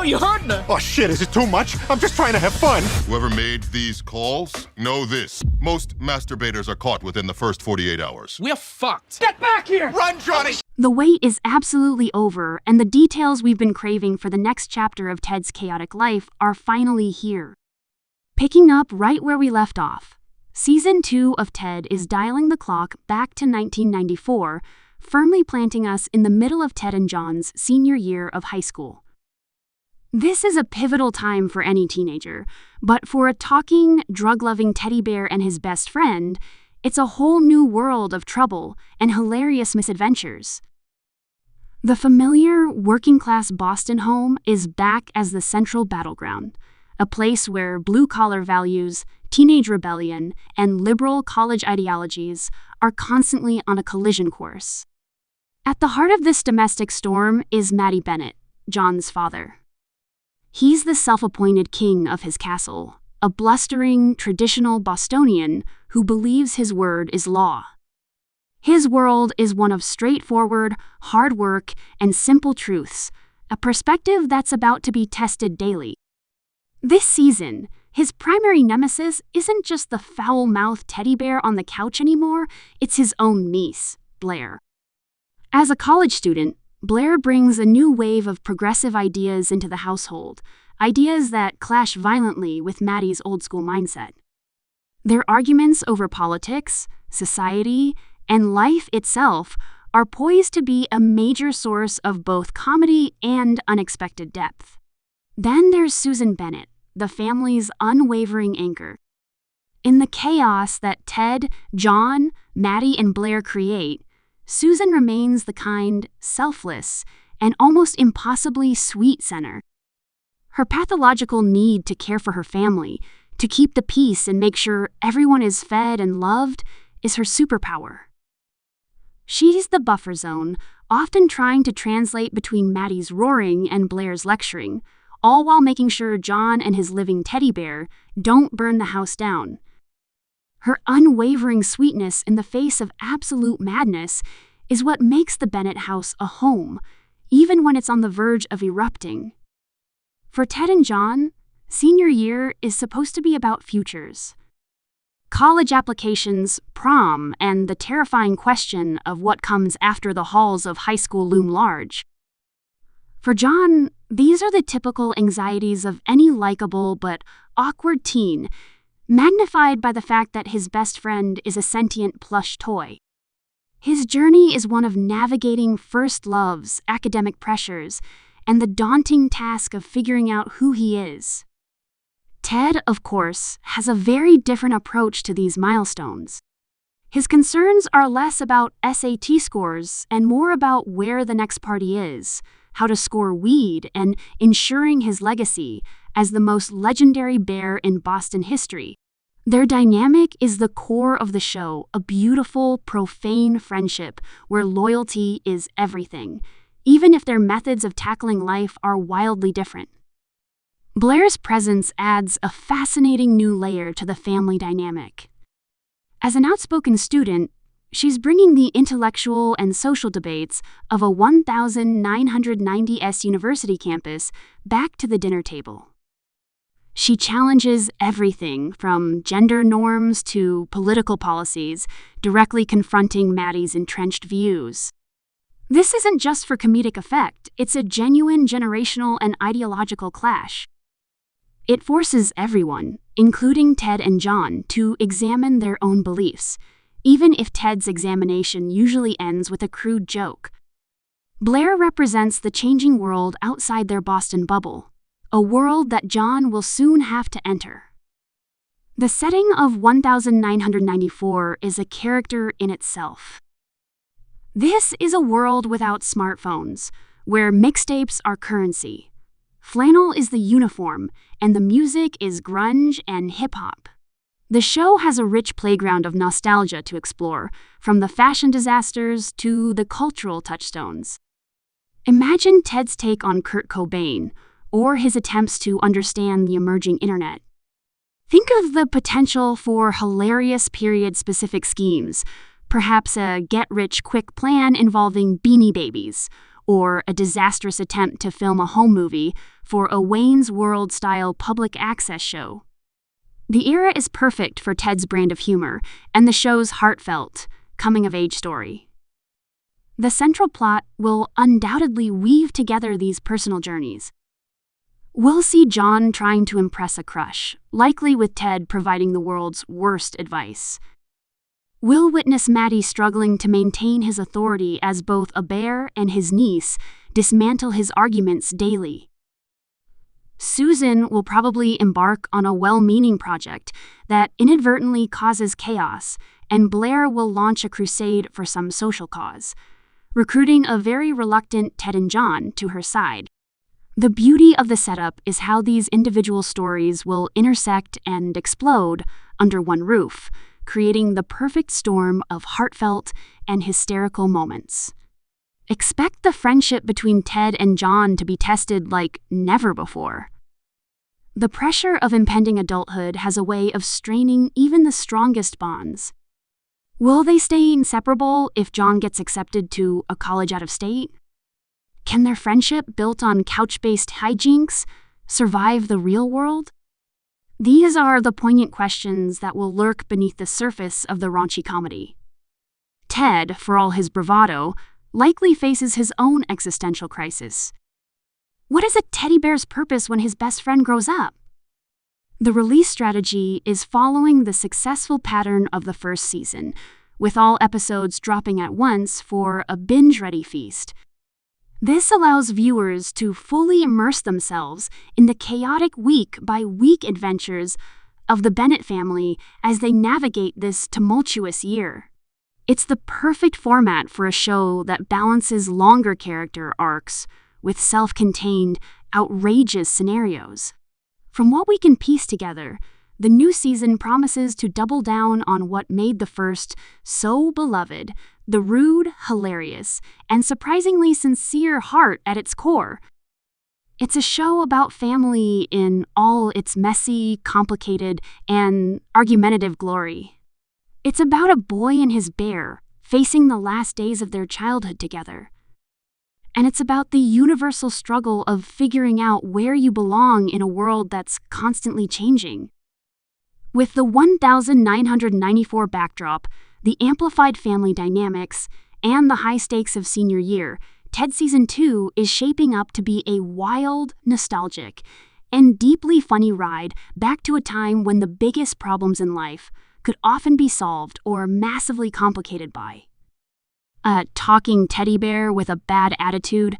know you heard me. Oh shit, is it too much? I'm just trying to have fun. Whoever made these calls, know this. Most masturbators are caught within the first 48 hours. We're fucked. Get back here! Run, Johnny! The wait is absolutely over, and the details we've been craving for the next chapter of Ted's chaotic life are finally here. Picking up right where we left off, Season 2 of Ted is dialing the clock back to 1994, firmly planting us in the middle of Ted and John's senior year of high school. This is a pivotal time for any teenager, but for a talking, drug-loving teddy bear and his best friend, it's a whole new world of trouble and hilarious misadventures. The familiar, working-class Boston home is back as the central battleground, a place where blue-collar values, teenage rebellion, and liberal college ideologies are constantly on a collision course. At the heart of this domestic storm is Matty Bennett, John's father. He's the self-appointed king of his castle, a blustering, traditional Bostonian who believes his word is law. His world is one of straightforward, hard work, and simple truths, a perspective that's about to be tested daily. This season, his primary nemesis isn't just the foul-mouthed teddy bear on the couch anymore, it's his own niece, Blaire. As a college student, Blaire brings a new wave of progressive ideas into the household, ideas that clash violently with Matty's old-school mindset. Their arguments over politics, society, and life itself are poised to be a major source of both comedy and unexpected depth. Then there's Susan Bennett, the family's unwavering anchor. In the chaos that Ted, John, Matty, and Blaire create, Susan remains the kind, selfless, and almost impossibly sweet center. Her pathological need to care for her family, to keep the peace and make sure everyone is fed and loved, is her superpower. She's the buffer zone, often trying to translate between Matty's roaring and Blaire's lecturing, all while making sure John and his living teddy bear don't burn the house down. Her unwavering sweetness in the face of absolute madness is what makes the Bennett house a home, even when it's on the verge of erupting. For Ted and John, senior year is supposed to be about futures. College applications, prom, and the terrifying question of what comes after the halls of high school loom large. For John, these are the typical anxieties of any likable but awkward teen, magnified by the fact that his best friend is a sentient plush toy. His journey is one of navigating first loves, academic pressures, and the daunting task of figuring out who he is. Ted, of course, has a very different approach to these milestones. His concerns are less about SAT scores and more about where the next party is, how to score weed, and ensuring his legacy as the most legendary bear in Boston history. Their dynamic is the core of the show, a beautiful, profane friendship where loyalty is everything, even if their methods of tackling life are wildly different. Blaire's presence adds a fascinating new layer to the family dynamic. As an outspoken student, she's bringing the intellectual and social debates of a 1,990s university campus back to the dinner table. She challenges everything from gender norms to political policies, directly confronting Matty's entrenched views. This isn't just for comedic effect, it's a genuine generational and ideological clash. It forces everyone, including Ted and John, to examine their own beliefs, even if Ted's examination usually ends with a crude joke. Blaire represents the changing world outside their Boston bubble, a world that John will soon have to enter. The setting of 1994 is a character in itself. This is a world without smartphones, where mixtapes are currency. Flannel is the uniform, and the music is grunge and hip-hop. The show has a rich playground of nostalgia to explore, from the fashion disasters to the cultural touchstones. Imagine Ted's take on Kurt Cobain, or his attempts to understand the emerging internet. Think of the potential for hilarious period-specific schemes, perhaps a get-rich-quick plan involving Beanie Babies, or a disastrous attempt to film a home movie for a Wayne's World-style public access show. The era is perfect for Ted's brand of humor and the show's heartfelt, coming-of-age story. The central plot will undoubtedly weave together these personal journeys. We'll see John trying to impress a crush, likely with Ted providing the world's worst advice. We'll witness Matty struggling to maintain his authority as both a bear and his niece dismantle his arguments daily. Susan will probably embark on a well-meaning project that inadvertently causes chaos, and Blaire will launch a crusade for some social cause, recruiting a very reluctant Ted and John to her side. The beauty of the setup is how these individual stories will intersect and explode under one roof, creating the perfect storm of heartfelt and hysterical moments. Expect the friendship between Ted and John to be tested like never before. The pressure of impending adulthood has a way of straining even the strongest bonds. Will they stay inseparable if John gets accepted to a college out of state? Can their friendship, built on couch-based hijinks, survive the real world? These are the poignant questions that will lurk beneath the surface of the raunchy comedy. Ted, for all his bravado, likely faces his own existential crisis. What is a teddy bear's purpose when his best friend grows up? The release strategy is following the successful pattern of the first season, with all episodes dropping at once for a binge-ready feast. This allows viewers to fully immerse themselves in the chaotic week-by-week adventures of the Bennett family as they navigate this tumultuous year. It's the perfect format for a show that balances longer character arcs with self-contained, outrageous scenarios. From what we can piece together, the new season promises to double down on what made the first so beloved, the rude, hilarious, and surprisingly sincere heart at its core. It's a show about family in all its messy, complicated, and argumentative glory. It's about a boy and his bear facing the last days of their childhood together. And it's about the universal struggle of figuring out where you belong in a world that's constantly changing. With the 1994 backdrop, the amplified family dynamics, and the high stakes of senior year, Ted Season 2 is shaping up to be a wild, nostalgic, and deeply funny ride back to a time when the biggest problems in life could often be solved or massively complicated by a talking teddy bear with a bad attitude.